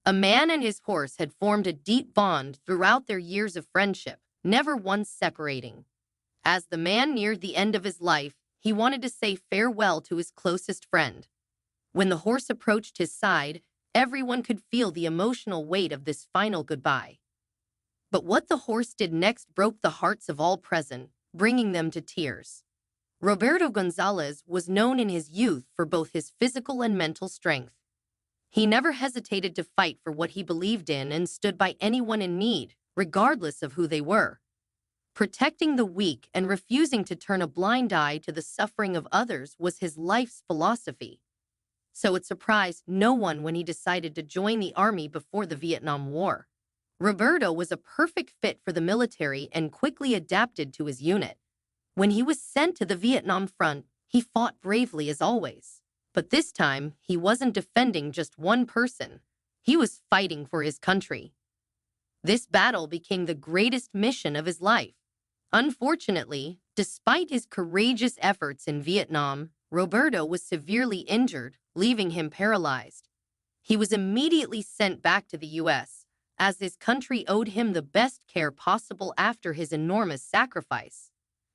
A man and his horse had formed a deep bond throughout their years of friendship, never once separating. As the man neared the end of his life, he wanted to say farewell to his closest friend. When the horse approached his side, everyone could feel the emotional weight of this final goodbye. But what the horse did next broke the hearts of all present, bringing them to tears. Roberto Gonzalez was known in his youth for both his physical and mental strength. He never hesitated to fight for what he believed in and stood by anyone in need, regardless of who they were. Protecting the weak and refusing to turn a blind eye to the suffering of others was his life's philosophy. So it surprised no one when he decided to join the army before the Vietnam War. Roberto was a perfect fit for the military and quickly adapted to his unit. When he was sent to the Vietnam front, he fought bravely as always. But this time, he wasn't defending just one person. He was fighting for his country. This battle became the greatest mission of his life. Unfortunately, despite his courageous efforts in Vietnam, Roberto was severely injured, leaving him paralyzed. He was immediately sent back to the U.S., as his country owed him the best care possible after his enormous sacrifice.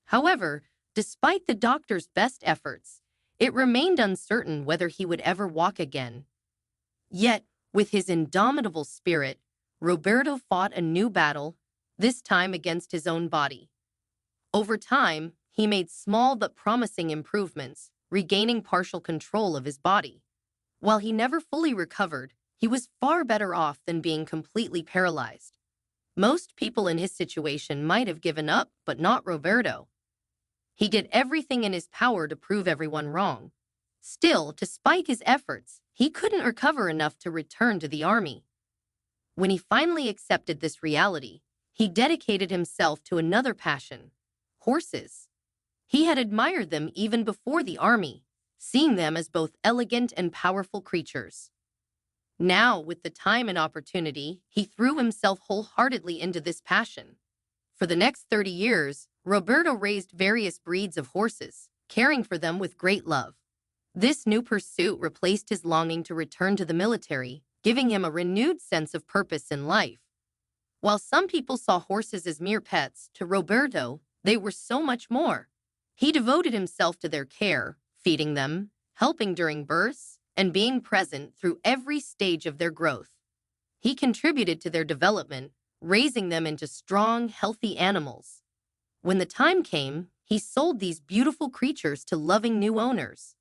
However, despite the doctor's best efforts, it remained uncertain whether he would ever walk again. Yet, with his indomitable spirit, Roberto fought a new battle, this time against his own body. Over time, he made small but promising improvements, regaining partial control of his body. While he never fully recovered, he was far better off than being completely paralyzed. Most people in his situation might have given up, but not Roberto. He did everything in his power to prove everyone wrong. Still, despite his efforts, he couldn't recover enough to return to the army. When he finally accepted this reality, he dedicated himself to another passion: horses. He had admired them even before the army, seeing them as both elegant and powerful creatures. Now, with the time and opportunity, he threw himself wholeheartedly into this passion. For the next 30 years, Roberto raised various breeds of horses, caring for them with great love. This new pursuit replaced his longing to return to the military, giving him a renewed sense of purpose in life. While some people saw horses as mere pets, to Roberto, they were so much more. He devoted himself to their care, feeding them, helping during births, and being present through every stage of their growth. He contributed to their development, raising them into strong, healthy animals. When the time came, he sold these beautiful creatures to loving new owners.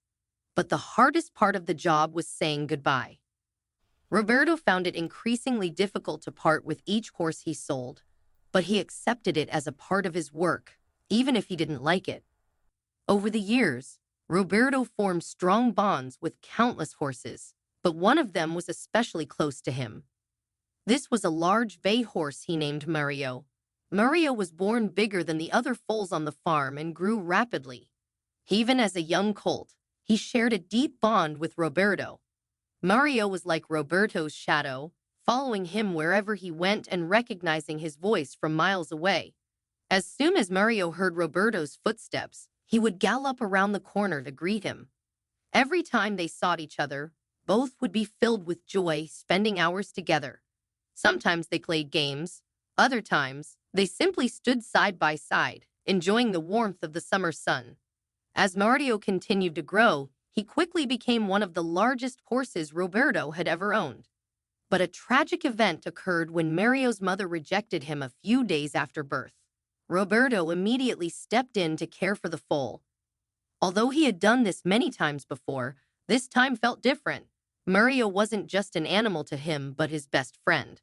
But the hardest part of the job was saying goodbye. Roberto found it increasingly difficult to part with each horse he sold, but he accepted it as a part of his work, even if he didn't like it. Over the years, Roberto formed strong bonds with countless horses, but one of them was especially close to him. This was a large bay horse he named Mario. Mario was born bigger than the other foals on the farm and grew rapidly. Even as a young colt, he shared a deep bond with Roberto. Mario was like Roberto's shadow, following him wherever he went and recognizing his voice from miles away. As soon as Mario heard Roberto's footsteps, he would gallop around the corner to greet him. Every time they saw each other, both would be filled with joy, spending hours together. Sometimes they played games. Other times, they simply stood side by side, enjoying the warmth of the summer sun. As Mario continued to grow, he quickly became one of the largest horses Roberto had ever owned. But a tragic event occurred when Mario's mother rejected him a few days after birth. Roberto immediately stepped in to care for the foal. Although he had done this many times before, this time felt different. Mario wasn't just an animal to him, but his best friend.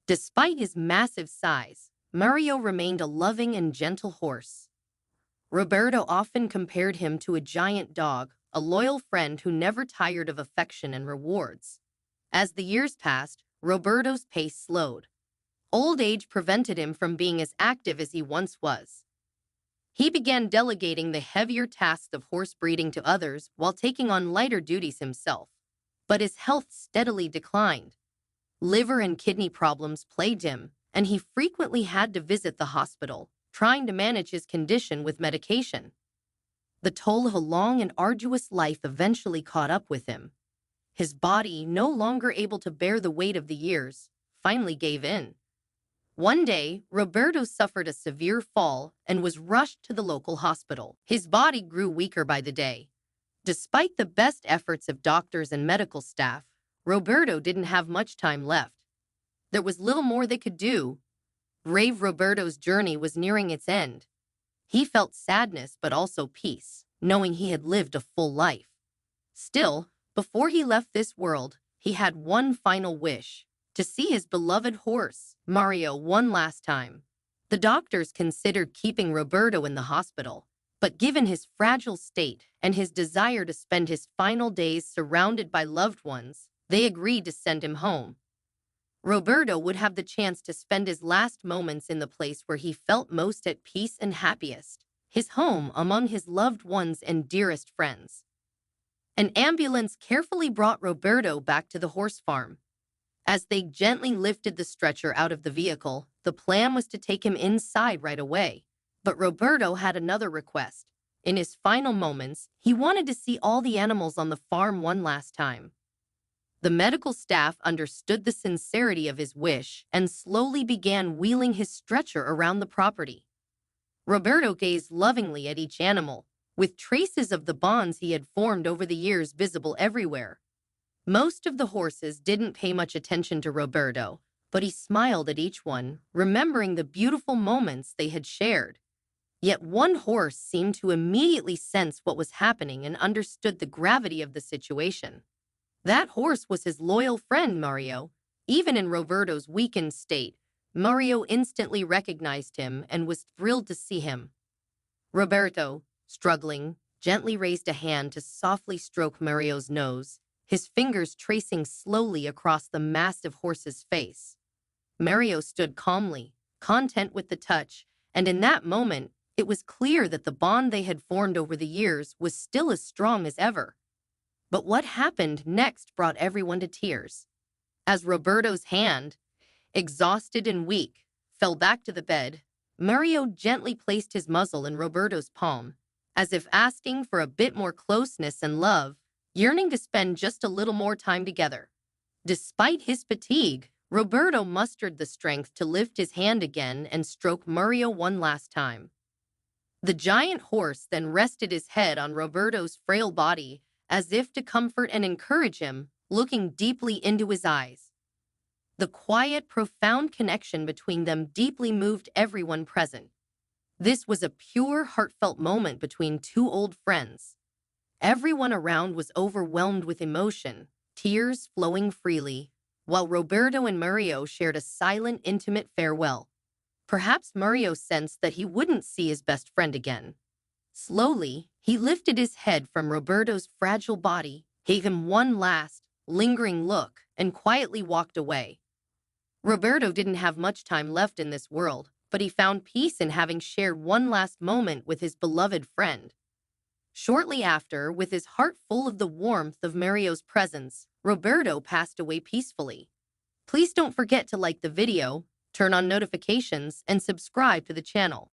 Despite his massive size, Mario remained a loving and gentle horse. Roberto often compared him to a giant dog, a loyal friend who never tired of affection and rewards. As the years passed, Roberto's pace slowed. Old age prevented him from being as active as he once was. He began delegating the heavier tasks of horse breeding to others while taking on lighter duties himself. But his health steadily declined. Liver and kidney problems plagued him, and he frequently had to visit the hospital, trying to manage his condition with medication. The toll of a long and arduous life eventually caught up with him. His body, no longer able to bear the weight of the years, finally gave in. One day, Roberto suffered a severe fall and was rushed to the local hospital. His body grew weaker by the day. Despite the best efforts of doctors and medical staff, Roberto didn't have much time left. There was little more they could do. Brave Roberto's journey was nearing its end. He felt sadness but also peace, knowing he had lived a full life. Still, before he left this world, he had one final wish: to see his beloved horse, Mario, one last time. The doctors considered keeping Roberto in the hospital, but given his fragile state and his desire to spend his final days surrounded by loved ones, they agreed to send him home. Roberto would have the chance to spend his last moments in the place where he felt most at peace and happiest, his home among his loved ones and dearest friends. An ambulance carefully brought Roberto back to the horse farm. As they gently lifted the stretcher out of the vehicle, the plan was to take him inside right away. But Roberto had another request. In his final moments, he wanted to see all the animals on the farm one last time. The medical staff understood the sincerity of his wish and slowly began wheeling his stretcher around the property. Roberto gazed lovingly at each animal, with traces of the bonds he had formed over the years visible everywhere. Most of the horses didn't pay much attention to Roberto, but he smiled at each one, remembering the beautiful moments they had shared. Yet one horse seemed to immediately sense what was happening and understood the gravity of the situation. That horse was his loyal friend, Mario. Even in Roberto's weakened state, Mario instantly recognized him and was thrilled to see him. Roberto, struggling, gently raised a hand to softly stroke Mario's nose, his fingers tracing slowly across the massive horse's face. Mario stood calmly, content with the touch, and in that moment, it was clear that the bond they had formed over the years was still as strong as ever. But what happened next brought everyone to tears. As Roberto's hand, exhausted and weak, fell back to the bed, Mario gently placed his muzzle in Roberto's palm, as if asking for a bit more closeness and love, yearning to spend just a little more time together. Despite his fatigue, Roberto mustered the strength to lift his hand again and stroke Mario one last time. The giant horse then rested his head on Roberto's frail body, as if to comfort and encourage him, looking deeply into his eyes. The quiet, profound connection between them deeply moved everyone present. This was a pure, heartfelt moment between two old friends. Everyone around was overwhelmed with emotion, tears flowing freely, while Roberto and Mario shared a silent, intimate farewell. Perhaps Mario sensed that he wouldn't see his best friend again. Slowly, he lifted his head from Roberto's fragile body, gave him one last, lingering look, and quietly walked away. Roberto didn't have much time left in this world, but he found peace in having shared one last moment with his beloved friend. Shortly after, with his heart full of the warmth of Mario's presence, Roberto passed away peacefully. Please don't forget to like the video, turn on notifications, and subscribe to the channel.